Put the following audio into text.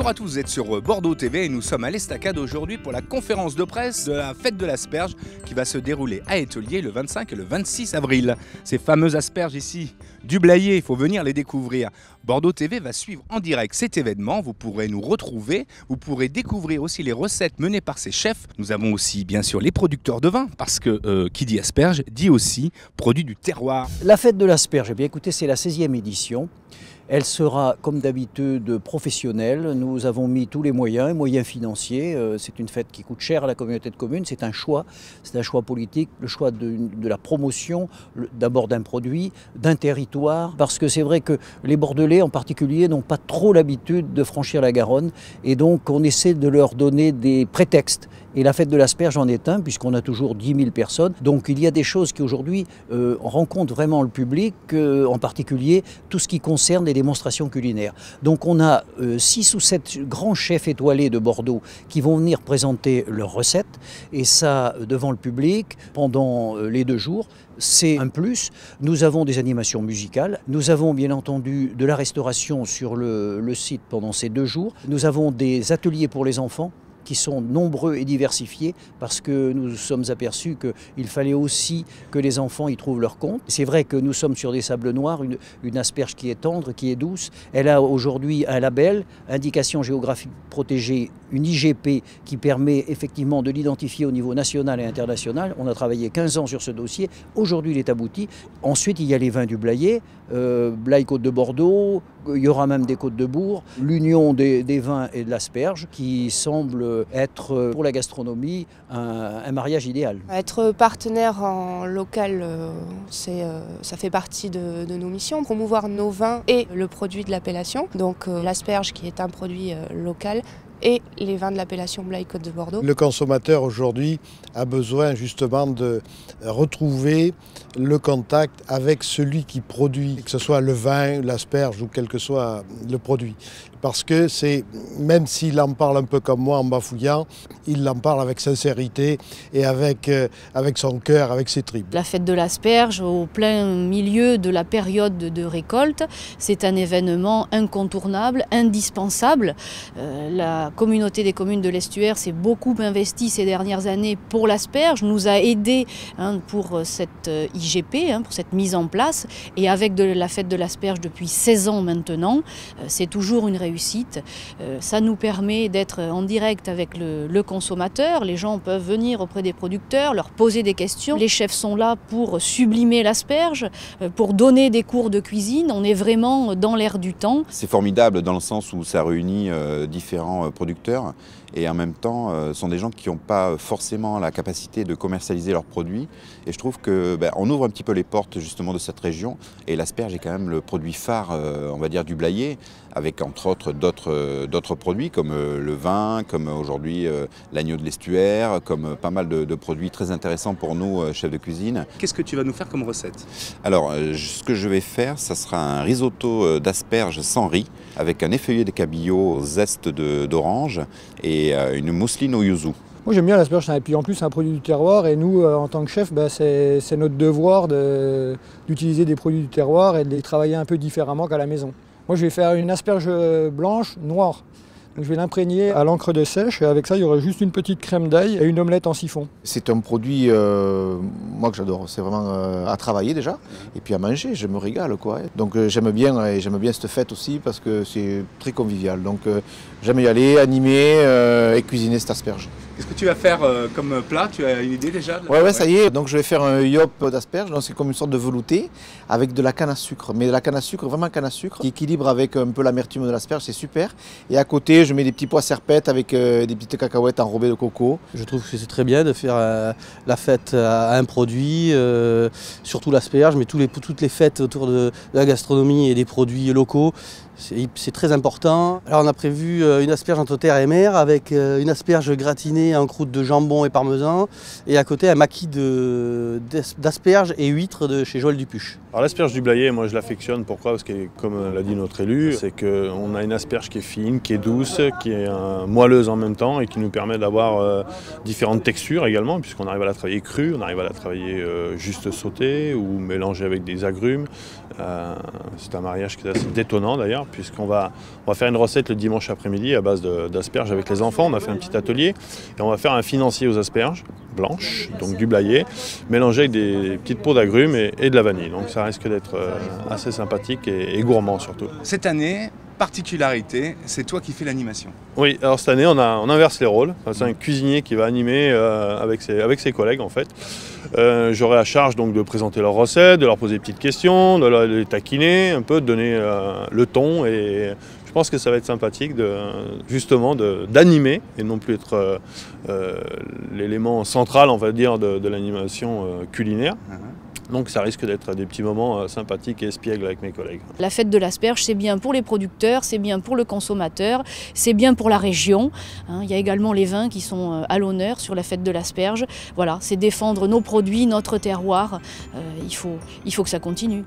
Bonjour à tous, vous êtes sur Bordeaux TV et nous sommes à l'Estacade aujourd'hui pour la conférence de presse de la fête de l'asperge qui va se dérouler à Ételier le 25 et le 26 avril. Ces fameuses asperges ici du Blayais, il faut venir les découvrir. Bordeaux TV va suivre en direct cet événement, vous pourrez nous retrouver, vous pourrez découvrir aussi les recettes menées par ces chefs. Nous avons aussi bien sûr les producteurs de vin parce que qui dit asperge dit aussi produit du terroir. La fête de l'asperge, eh bien écoutez, c'est la 16e édition. Elle sera, comme d'habitude, professionnelle. Nous avons mis tous les moyens financiers. C'est une fête qui coûte cher à la communauté de communes. C'est un choix politique, le choix de la promotion, d'abord d'un produit, d'un territoire. Parce que c'est vrai que les Bordelais, en particulier, n'ont pas trop l'habitude de franchir la Garonne. Et donc, on essaie de leur donner des prétextes. Et la fête de l'asperge en est un, puisqu'on a toujours 10 000 personnes. Donc il y a des choses qui aujourd'hui rencontrent vraiment le public, en particulier tout ce qui concerne les démonstrations culinaires. Donc on a 6 ou 7 grands chefs étoilés de Bordeaux qui vont venir présenter leurs recettes, et ça devant le public pendant les 2 jours. C'est un plus. Nous avons des animations musicales. Nous avons bien entendu de la restauration sur le site pendant ces 2 jours. Nous avons des ateliers pour les enfants qui sont nombreux et diversifiés parce que nous sommes aperçus qu'il fallait aussi que les enfants y trouvent leur compte. C'est vrai que nous sommes sur des sables noirs, une asperge qui est tendre, qui est douce. Elle a aujourd'hui un label, indication géographique protégée, une IGP qui permet effectivement de l'identifier au niveau national et international. On a travaillé 15 ans sur ce dossier. Aujourd'hui, il est abouti. Ensuite, il y a les vins du Blayais, Blaye-Côte de Bordeaux, il y aura même des Côtes de Bourg, l'union des vins et de l'asperge qui semble être pour la gastronomie un mariage idéal. Être partenaire en local, ça fait partie de nos missions, promouvoir nos vins et le produit de l'appellation, donc l'asperge qui est un produit local, et les vins de l'appellation Blaye-Côte de Bordeaux. Le consommateur aujourd'hui a besoin justement de retrouver le contact avec celui qui produit, que ce soit le vin, l'asperge ou quel que soit le produit. Parce que c'est, même s'il en parle un peu comme moi en bafouillant, il en parle avec sincérité et avec son cœur, avec ses tripes. La fête de l'asperge, au plein milieu de la période de récolte, c'est un événement incontournable, indispensable. La communauté des communes de l'estuaire s'est beaucoup investie ces dernières années pour l'asperge, nous a aidés pour cette IGP, pour cette mise en place. Et avec la fête de l'asperge depuis 16 ans maintenant, c'est toujours une réussite. Ça nous permet d'être en direct avec le consommateur. Les gens peuvent venir auprès des producteurs, leur poser des questions. Les chefs sont là pour sublimer l'asperge, pour donner des cours de cuisine. On est vraiment dans l'air du temps. C'est formidable dans le sens où ça réunit différents producteurs et en même temps sont des gens qui n'ont pas forcément la capacité de commercialiser leurs produits. Et je trouve qu'on ouvre un petit peu les portes justement de cette région, et l'asperge est quand même le produit phare, on va dire, du Blayais, avec entre autres d'autres produits comme le vin, comme aujourd'hui l'agneau de l'estuaire, comme pas mal de produits très intéressants pour nous, chefs de cuisine. Qu'est-ce que tu vas nous faire comme recette? Alors, ce que je vais faire, ça sera un risotto d'asperges sans riz, avec un effeuillé de cabillaud au zeste d'orange et une mousseline au yuzu. Moi j'aime bien l'asperge, et puis en plus c'est un produit du terroir, et nous en tant que chef, c'est notre devoir d'utiliser des produits du terroir et de les travailler un peu différemment qu'à la maison. Moi je vais faire une asperge blanche noire. Donc je vais l'imprégner à l'encre de sèche, et avec ça il y aurait juste une petite crème d'ail et une omelette en siphon. C'est un produit moi que j'adore, c'est vraiment à travailler déjà, et puis à manger, je me régale quoi. Donc j'aime bien cette fête aussi parce que c'est très convivial. Donc j'aime y aller, animer et cuisiner cette asperge. Qu'est-ce que tu vas faire comme plat? Tu as une idée déjà? Ouais, ça y est. Donc je vais faire un yop d'asperges. Donc c'est comme une sorte de velouté avec de la canne à sucre. Mais de la canne à sucre, vraiment canne à sucre, qui équilibre avec un peu l'amertume de l'asperge, c'est super. Et à côté, je mets des petits pois serpettes avec des petites cacahuètes enrobées de coco. Je trouve que c'est très bien de faire la fête à un produit, surtout l'asperge, mais toutes les fêtes autour de la gastronomie et des produits locaux. C'est très important. Alors on a prévu une asperge entre terre et mer avec une asperge gratinée en croûte de jambon et parmesan, et à côté un maquis d'asperges et huîtres de chez Joël Dupuche. Alors l'asperge du Blayais, moi je l'affectionne. Pourquoi? Parce que comme l'a dit notre élu, c'est qu'on a une asperge qui est fine, qui est douce, qui est moelleuse en même temps et qui nous permet d'avoir différentes textures également, puisqu'on arrive à la travailler crue, on arrive à la travailler juste sautée ou mélangée avec des agrumes. C'est un mariage qui est assez détonnant d'ailleurs. faire, puisqu'on va faire une recette le dimanche après-midi à base d'asperges avec les enfants. On a fait un petit atelier et on va faire un financier aux asperges blanches, donc du blayé, mélangé avec des petites pots d'agrumes et de la vanille. Donc ça risque d'être assez sympathique et gourmand surtout. Cette année, particularité, c'est toi qui fais l'animation. Oui, alors cette année on inverse les rôles. C'est un cuisinier qui va animer avec ses collègues en fait. J'aurai à charge donc de présenter leurs recettes, de leur poser des petites questions, de les taquiner, un peu de donner le ton, et je pense que ça va être sympathique justement d'animer et non plus être l'élément central, on va dire, de l'animation culinaire. Donc ça risque d'être des petits moments sympathiques et espiègles avec mes collègues. La fête de l'asperge, c'est bien pour les producteurs, c'est bien pour le consommateur, c'est bien pour la région. Il y a également les vins qui sont à l'honneur sur la fête de l'asperge. Voilà, c'est défendre nos produits, notre terroir. Il faut que ça continue.